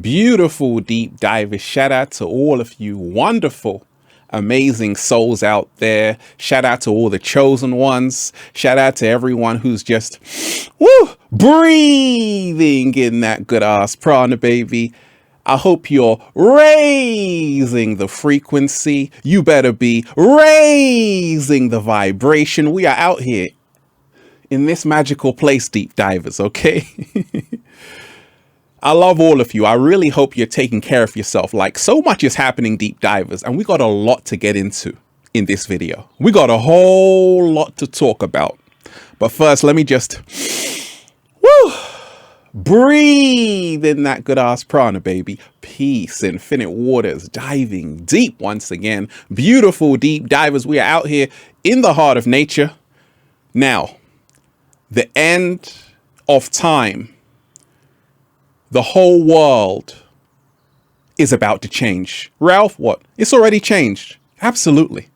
Beautiful deep divers. Shout out to all of you wonderful, amazing souls out there. Shout out to all the chosen ones. Shout out to everyone who's just breathing in that good ass prana, baby. I hope you're raising the frequency. You better be raising the vibration. We are out here in this magical place, deep divers, okay? I love all of you. I really hope you're taking care of yourself. Like, so much is happening, deep divers, and we got a lot to get into in this video. We got a whole lot to talk about. But first, let me just breathe in that good ass prana, baby. Peace, infinite waters, diving deep once again. Beautiful deep divers. We are out here in the heart of nature. Now, the end of time. The whole world is about to change. Ralph, what? It's already changed. Absolutely.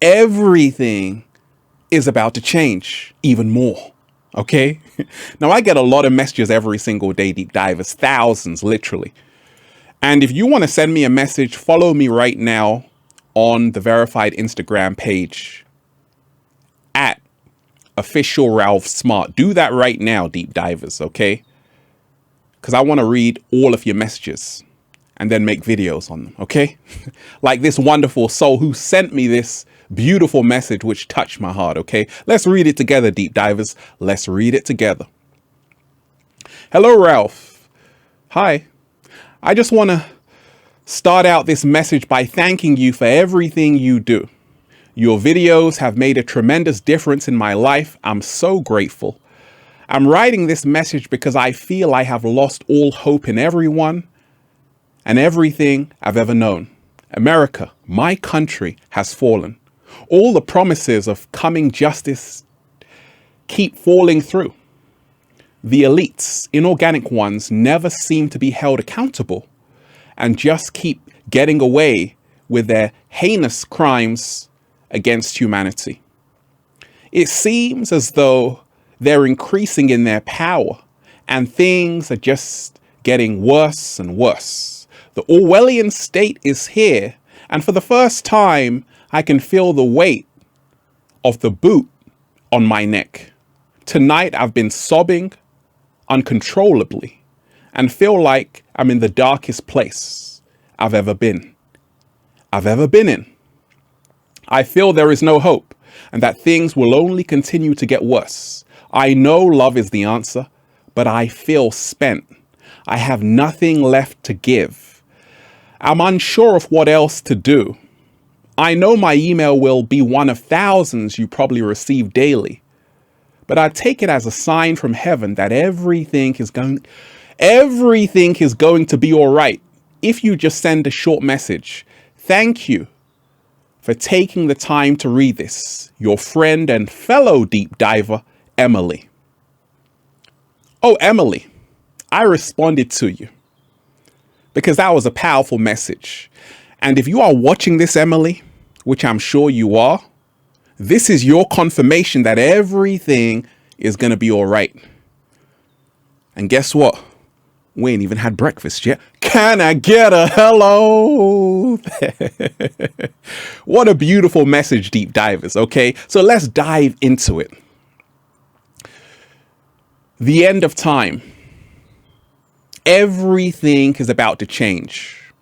Everything is about to change even more. Okay? Now, I get a lot of messages every single day, deep divers, thousands, literally. And if you want to send me a message, follow me right now on the verified Instagram page at official Ralph Smart. Do that right now, deep divers, okay? Because I want to read all of your messages and then make videos on them, okay? Like this wonderful soul who sent me this beautiful message which touched my heart, okay? Let's read it together, deep divers. Let's read it together. Hello, Ralph. Hi. I just want to start out this message by thanking you for everything you do. Your videos have made a tremendous difference in my life. I'm so grateful. I'm writing this message because I feel I have lost all hope in everyone and everything I've ever known. America, my country, has fallen. All the promises of coming justice keep falling through. The elites, inorganic ones, never seem to be held accountable and just keep getting away with their heinous crimes against humanity. It seems as though they're increasing in their power and things are just getting worse and worse. The Orwellian state is here, and for the first time, I can feel the weight of the boot on my neck. Tonight, I've been sobbing uncontrollably and feel like I'm in the darkest place I've ever been. In. I feel there is no hope and that things will only continue to get worse. I know love is the answer, but I feel spent. I have nothing left to give. I'm unsure of what else to do. I know my email will be one of thousands you probably receive daily, but I take it as a sign from heaven that everything is going to be all right if you just send a short message. Thank you for taking the time to read this. Your friend and fellow deep diver, Emily. Oh, Emily, I responded to you because that was a powerful message. And if you are watching this, Emily, which I'm sure you are, this is your confirmation that everything is going to be all right. And guess what? We ain't even had breakfast yet. Can I get a hello? What a beautiful message, deep divers. Okay, so let's dive into it. The end of time. Everything is about to change.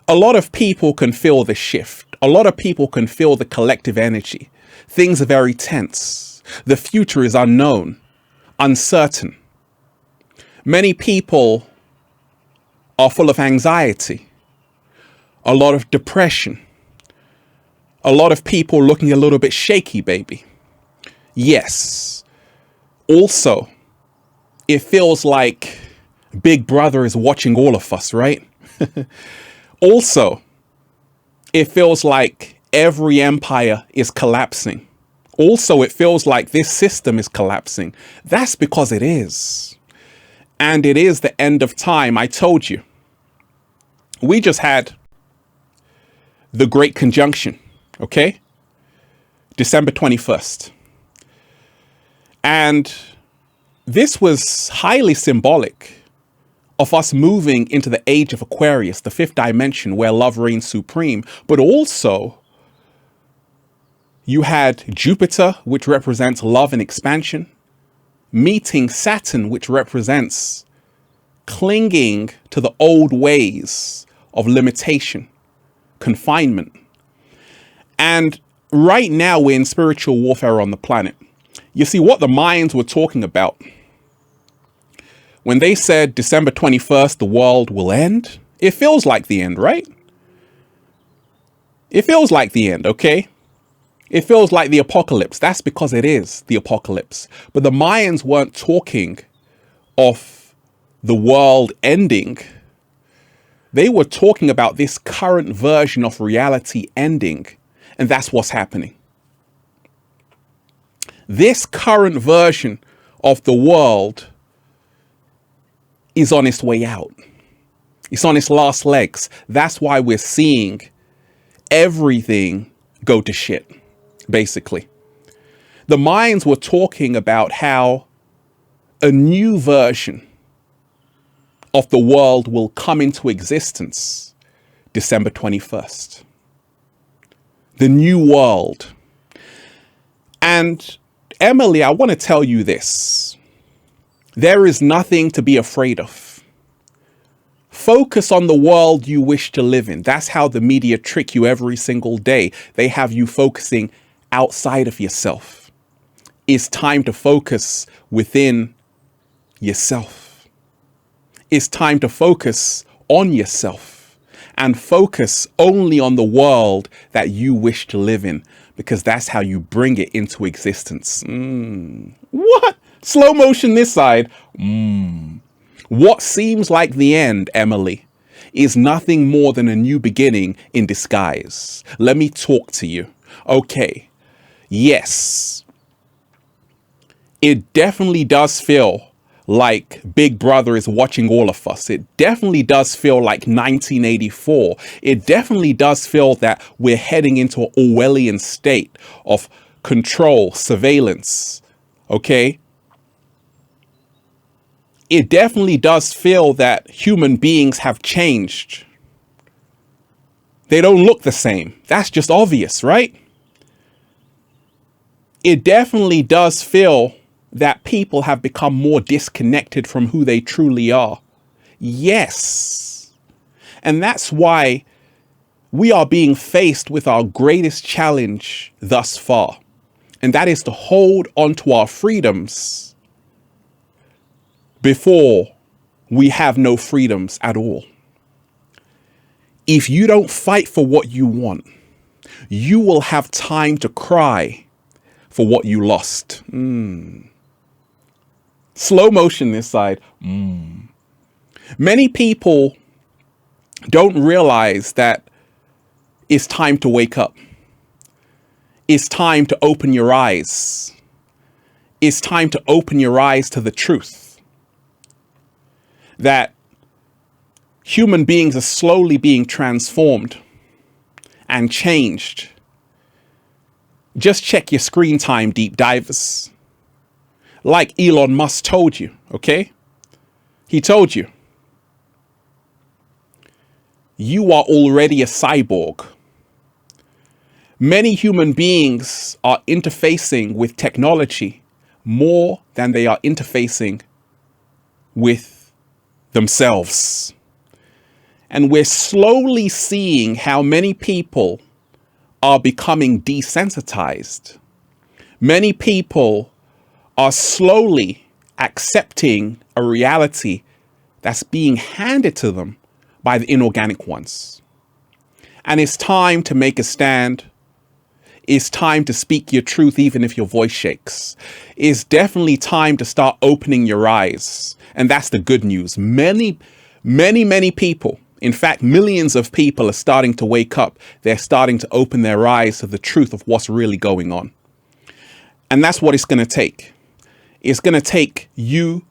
A lot of people can feel the shift. A lot of people can feel the collective energy. Things are very tense. The future is unknown, uncertain. Many people are full of anxiety, a lot of depression, a lot of people looking a little bit shaky, baby. Yes. Also, it feels like Big Brother is watching all of us, right? Also, it feels like every empire is collapsing. Also, it feels like this system is collapsing. That's because it is. And it is the end of time. I told you. We just had the Great Conjunction, okay? December 21st. And this was highly symbolic of us moving into the age of Aquarius, the fifth dimension where love reigns supreme. But also, you had Jupiter, which represents love and expansion, meeting Saturn, which represents clinging to the old ways of limitation, confinement. And right now we're in spiritual warfare on the planet. You see, what the Mayans were talking about when they said December 21st, the world will end, it feels like the end, right? It feels like the end, okay? It feels like the apocalypse. That's because it is the apocalypse. But the Mayans weren't talking of the world ending. They were talking about this current version of reality ending. And that's what's happening. This current version of the world is on its way out. It's on its last legs. That's why we're seeing everything go to shit, basically. The Mayans were talking about how a new version of the world will come into existence December 21st. The new world. And Emily, I want to tell you this. There is nothing to be afraid of. Focus on the world you wish to live in. That's how the media trick you every single day. They have you focusing outside of yourself. It's time to focus within yourself. It's time to focus on yourself and focus only on the world that you wish to live in, because that's how you bring it into existence. What? Slow motion this side. What seems like the end, Emily, is nothing more than a new beginning in disguise. Let me talk to you. Okay. Yes. It definitely does feel like Big Brother is watching all of us. It definitely does feel like 1984. It definitely does feel that we're heading into an Orwellian state of control, surveillance. Okay? It definitely does feel that human beings have changed. They don't look the same. That's just obvious, right? It definitely does feel that people have become more disconnected from who they truly are. Yes. And that's why we are being faced with our greatest challenge thus far. And that is to hold onto our freedoms before we have no freedoms at all. If you don't fight for what you want, you will have time to cry for what you lost. Slow motion this side. Many people don't realize that it's time to wake up. It's time to open your eyes. It's time to open your eyes to the truth. That human beings are slowly being transformed and changed. Just check your screen time, deep divers. Like Elon Musk told you, okay? He told you. You are already a cyborg. Many human beings are interfacing with technology more than they are interfacing with themselves. And we're slowly seeing how many people are becoming desensitized. Many people are slowly accepting a reality that's being handed to them by the inorganic ones. And it's time to make a stand. It's time to speak your truth, even if your voice shakes. It's definitely time to start opening your eyes. And that's the good news. Many people, in fact, millions of people are starting to wake up. They're starting to open their eyes to the truth of what's really going on. And that's what it's going to take. It's going to take you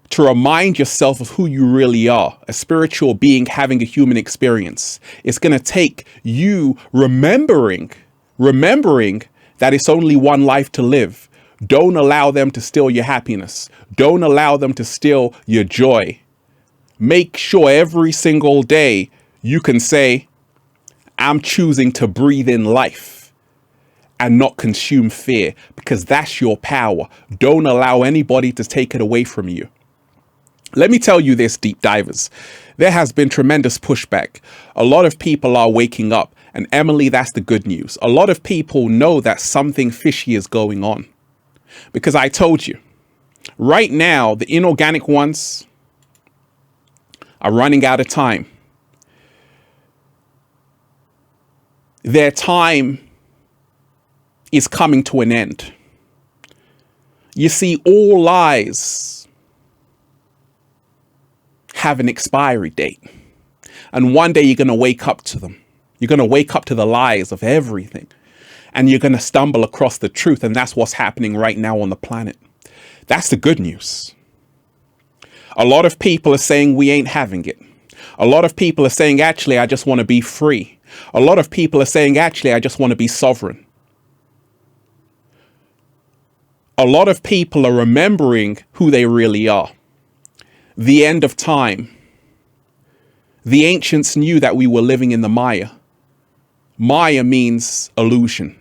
to remind yourself of who you really are, a spiritual being having a human experience. It's going to take you remembering that it's only one life to live. Don't allow them to steal your happiness. Don't allow them to steal your joy. Make sure every single day you can say, I'm choosing to breathe in life and not consume fear, because that's your power. Don't allow anybody to take it away from you. Let me tell you this, deep divers. There has been tremendous pushback. A lot of people are waking up. And Emily, that's the good news. A lot of people know that something fishy is going on. Because I told you, right now, the inorganic ones are running out of time. Their time is coming to an end. You see, all lies have an expiry date. And one day you're going to wake up to them. You're going to wake up to the lies of everything. And you're going to stumble across the truth. And that's what's happening right now on the planet. That's the good news. A lot of people are saying we ain't having it. A lot of people are saying, actually, I just want to be free. A lot of people are saying, actually, I just want to be sovereign. A lot of people are remembering who they really are. The end of time. The ancients knew that we were living in the Maya. Maya means illusion.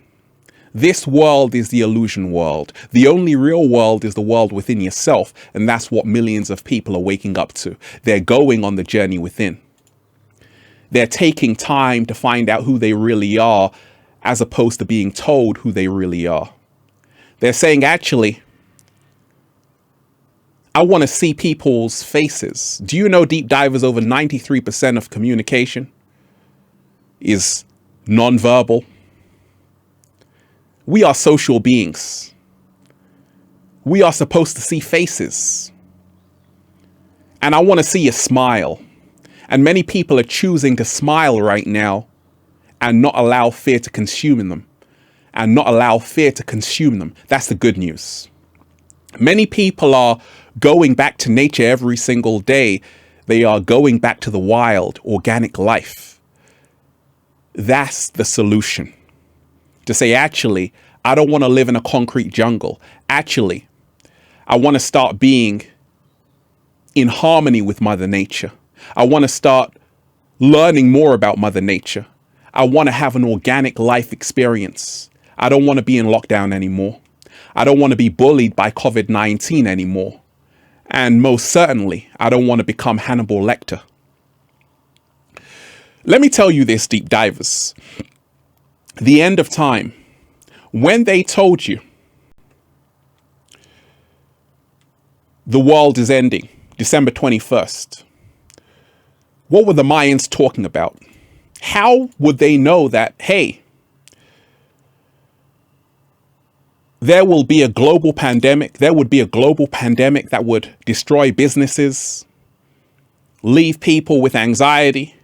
This world is the illusion world. The only real world is the world within yourself. And that's what millions of people are waking up to. They're going on the journey within. They're taking time to find out who they really are, as opposed to being told who they really are. They're saying, actually, I want to see people's faces. Do you know, deep divers, over 93% of communication is nonverbal? We are social beings. We are supposed to see faces. And I want to see a smile. And many people are choosing to smile right now and not allow fear to consume them. And not allow fear to consume them. That's the good news. Many people are going back to nature every single day. They are going back to the wild, organic life. That's the solution. To say, actually, I don't want to live in a concrete jungle. Actually, I want to start being in harmony with Mother Nature. I want to start learning more about Mother Nature. I want to have an organic life experience. I don't want to be in lockdown anymore. I don't want to be bullied by COVID-19 anymore. And most certainly, I don't want to become Hannibal Lecter. Let me tell you this, deep divers. The end of time. When they told you the world is ending, December 21st, what were the Mayans talking about? How would they know that, hey, there will be a global pandemic. There would be a global pandemic that would destroy businesses, leave people with anxiety,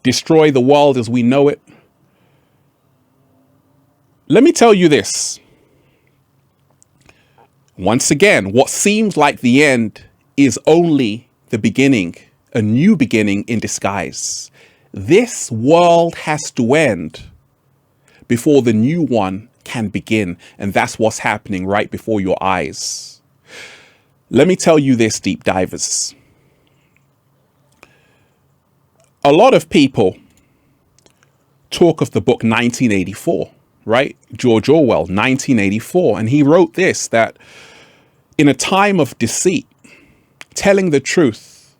destroy the world as we know it. Let me tell you this. Once again, what seems like the end is only the beginning, a new beginning in disguise. This world has to end before the new one can begin. And that's what's happening right before your eyes. Let me tell you this, deep divers. A lot of people talk of the book 1984, right? George Orwell, 1984. And he wrote this, that in a time of deceit, telling the truth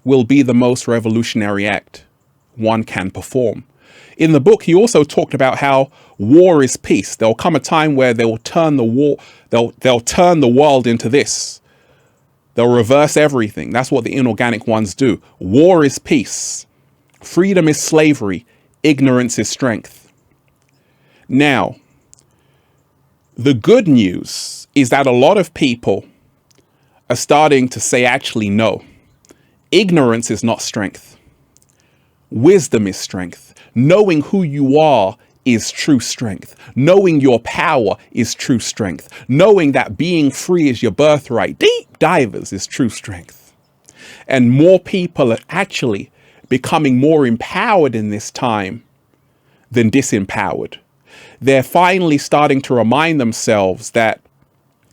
will be the most revolutionary act one can perform. In the book, he also talked about how war is peace. There'll come a time where they'll turn the world into this. They'll reverse everything. That's what the inorganic ones do. War is peace. Freedom is slavery. Ignorance is strength. Now, the good news is that a lot of people are starting to say, actually, no. Ignorance is not strength. Wisdom is strength. Knowing who you are is true strength. Knowing your power is true strength. Knowing that being free is your birthright, deep divers, is true strength. And more people are actually becoming more empowered in this time than disempowered. They're finally starting to remind themselves that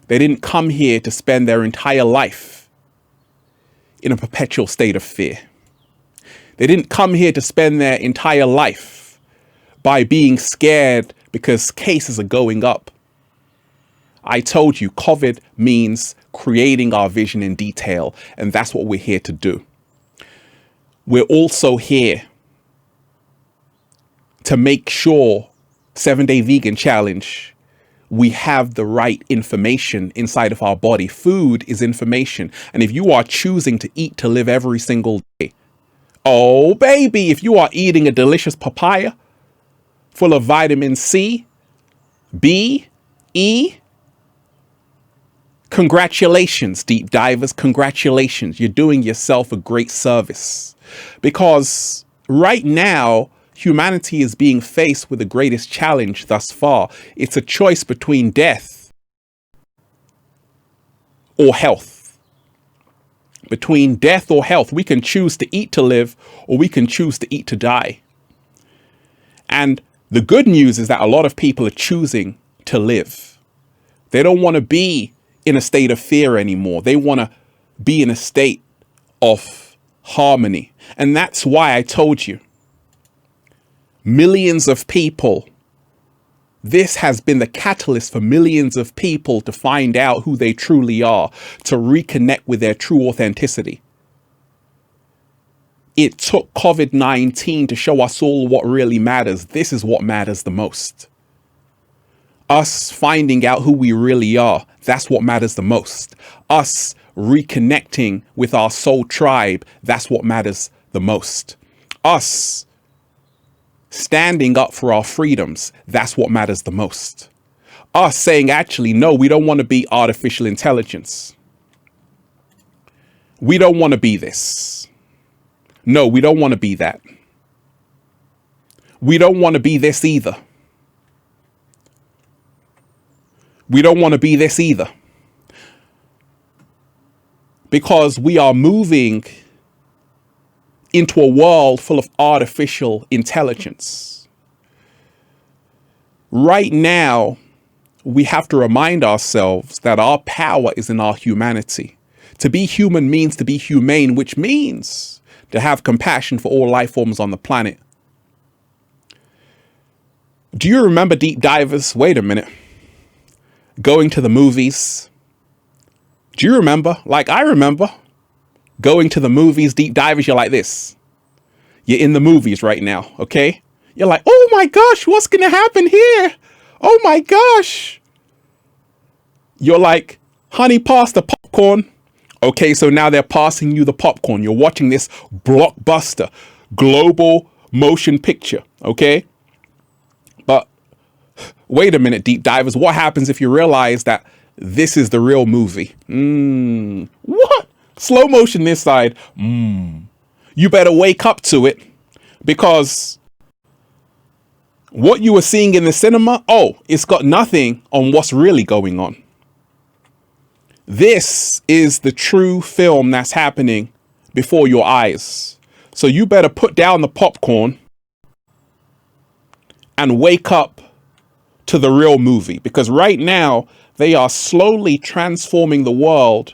they didn't come here to spend their entire life in a perpetual state of fear. They didn't come here to spend their entire life by being scared because cases are going up. I told you, COVID means creating our vision in detail, and that's what we're here to do. We're also here to make sure 7-Day Vegan Challenge, we have the right information inside of our body. Food is information. And if you are choosing to eat to live every single day, oh baby, if you are eating a delicious papaya full of vitamin C, B, E, congratulations, deep divers, congratulations. You're doing yourself a great service, because right now, humanity is being faced with the greatest challenge thus far. It's a choice between death or health. Between death or health, we can choose to eat to live, or we can choose to eat to die. And the good news is that a lot of people are choosing to live. They don't want to be in a state of fear anymore. They want to be in a state of harmony. And that's why I told you, millions of people, this has been the catalyst for millions of people to find out who they truly are, to reconnect with their true authenticity. It took COVID-19 to show us all what really matters. This is what matters the most. Us finding out who we really are, that's what matters the most. Us reconnecting with our soul tribe, that's what matters the most. Us standing up for our freedoms, that's what matters the most. Us saying, actually, no, we don't want to be artificial intelligence. We don't want to be this. No, we don't want to be that. We don't want to be this either. We don't want to be this either. Because we are moving into a world full of artificial intelligence. Right now, we have to remind ourselves that our power is in our humanity. To be human means to be humane, which means to have compassion for all life forms on the planet. Do you remember, deep divers? Wait a minute. Going to the movies. Do you remember? Like I remember going to the movies, deep divers. You're like this. You're in the movies right now, okay? You're like, oh my gosh, what's going to happen here? Oh my gosh. You're like, honey, pass the popcorn. Okay, so now they're passing you the popcorn. You're watching this blockbuster global motion picture, okay? But wait a minute, deep divers. What happens if you realize that this is the real movie? What? Slow motion this side. You better wake up to it, because what you were seeing in the cinema, it's got nothing on what's really going on. This is the true film that's happening before your eyes. So you better put down the popcorn and wake up to the real movie, because right now they are slowly transforming the world,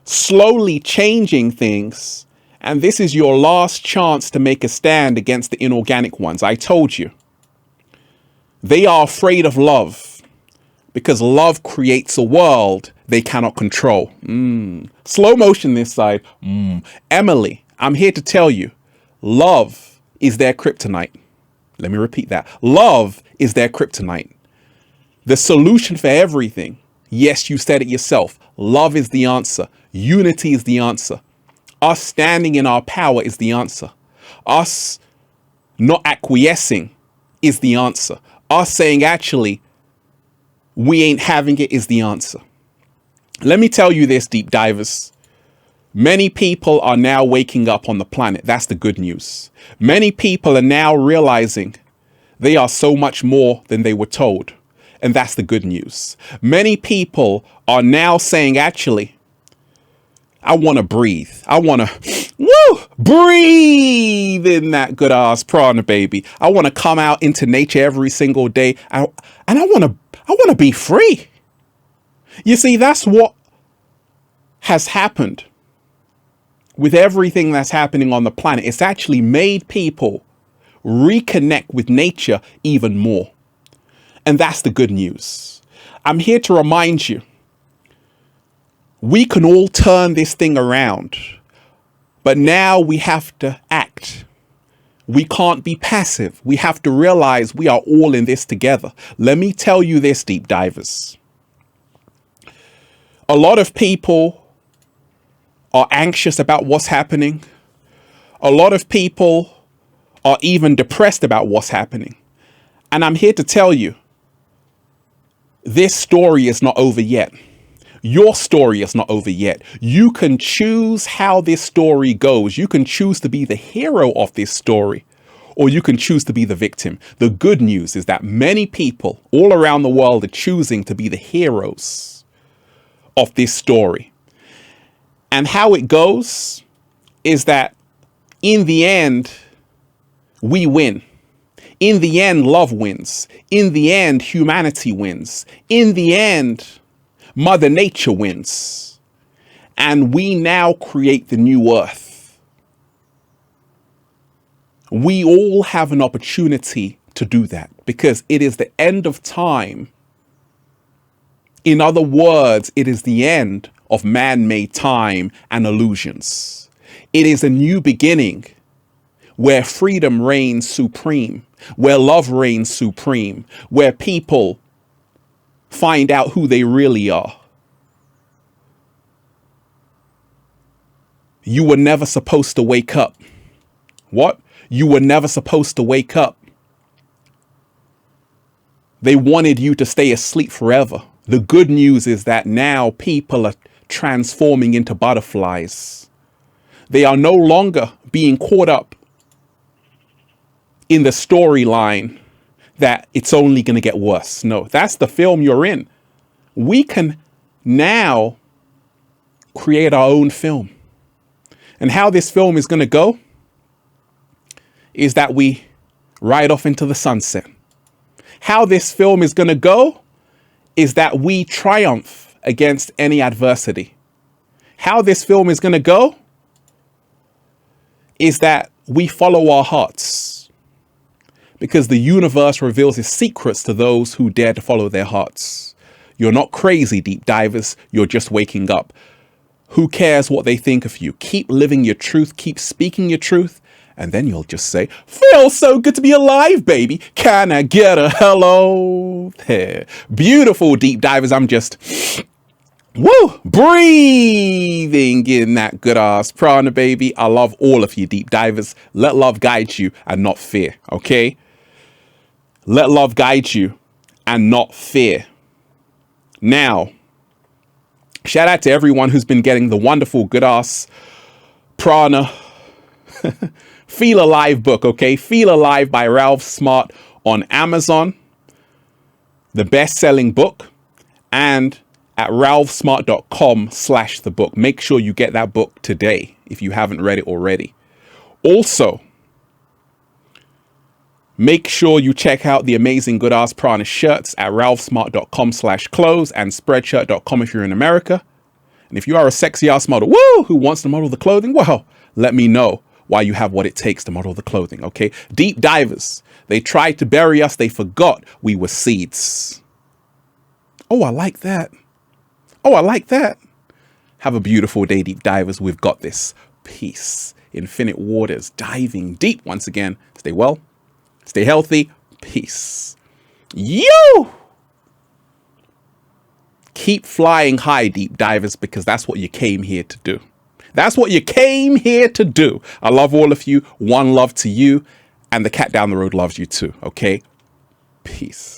slowly changing things. And this is your last chance to make a stand against the inorganic ones. I told you. They are afraid of love, because love creates a world they cannot control. Slow motion this side. Emily, I'm here to tell you, love is their kryptonite. Let me repeat that. Love is their kryptonite. The solution for everything. Yes, you said it yourself. Love is the answer. Unity is the answer. Us standing in our power is the answer. Us not acquiescing is the answer. Us saying, actually, we ain't having it is the answer. Let me tell you this, deep divers. Many people are now waking up on the planet. That's the good news. Many people are now realizing they are so much more than they were told. And that's the good news. Many people are now saying, actually, I want to breathe. I want to breathe in that good ass prana, baby. I want to come out into nature every single day. And I want to be free. You see, that's what has happened. with everything that's happening on the planet, it's actually made people reconnect with nature even more. And that's the good news. I'm here to remind you, we can all turn this thing around, but now we have to act. We can't be passive. We have to realize we are all in this together. Let me tell you this, deep divers. A lot of people are anxious about what's happening. A lot of people are even depressed about what's happening. And I'm here to tell you, this story is not over yet. Your story is not over yet. You can choose how this story goes. You can choose to be the hero of this story, or you can choose to be the victim. The good news is that many people all around the world are choosing to be the heroes of this story. And how it goes is that in the end, we win. In the end, love wins. In the end, humanity wins. In the end, Mother Nature wins. And we now create the new earth. We all have an opportunity to do that because it is the end of time. In other words, it is the end of man-made time and illusions. It is a new beginning where freedom reigns supreme, where love reigns supreme, where people find out who they really are. You were never supposed to wake up. What? You were never supposed to wake up. They wanted you to stay asleep forever. The good news is that now people are transforming into butterflies. They are no longer being caught up in the storyline that it's only going to get worse. No, that's the film you're in. We can now create our own film. And how this film is going to go is that we ride off into the sunset. How this film is going to go is that we triumph against any adversity. How this film is going to go is that we follow our hearts. Because the universe reveals its secrets to those who dare to follow their hearts. You're not crazy, deep divers. You're just waking up. Who cares what they think of you? Keep living your truth. Keep speaking your truth. And then you'll just say, feels so good to be alive, baby. Can I get a hello? There. Beautiful, deep divers. I'm just, woo, breathing in that good ass prana, baby. I love all of you, deep divers. Let love guide you and not fear, okay? Let love guide you and not fear. Now, shout out to everyone who's been getting the wonderful good ass prana Feel Alive book, okay? Feel Alive by Ralph Smart on Amazon, the best-selling book, and at ralphsmart.com/the book. Make sure you get that book today if you haven't read it already. Also, make sure you check out the amazing Good Ass Prana shirts at ralphsmart.com/clothes and spreadshirt.com if you're in America. And if you are a sexy ass model, woo, who wants to model the clothing, well, let me know why you have what it takes to model the clothing, okay? Deep divers, they tried to bury us. They forgot we were seeds. Oh, I like that. Oh, I like that. Have a beautiful day, deep divers. We've got this. Peace. Infinite waters, diving deep once again. Stay well. Stay healthy. Peace. You keep flying high, deep divers, because that's what you came here to do. That's what you came here to do. I love all of you. One love to you. And the cat down the road loves you too. Okay? Peace.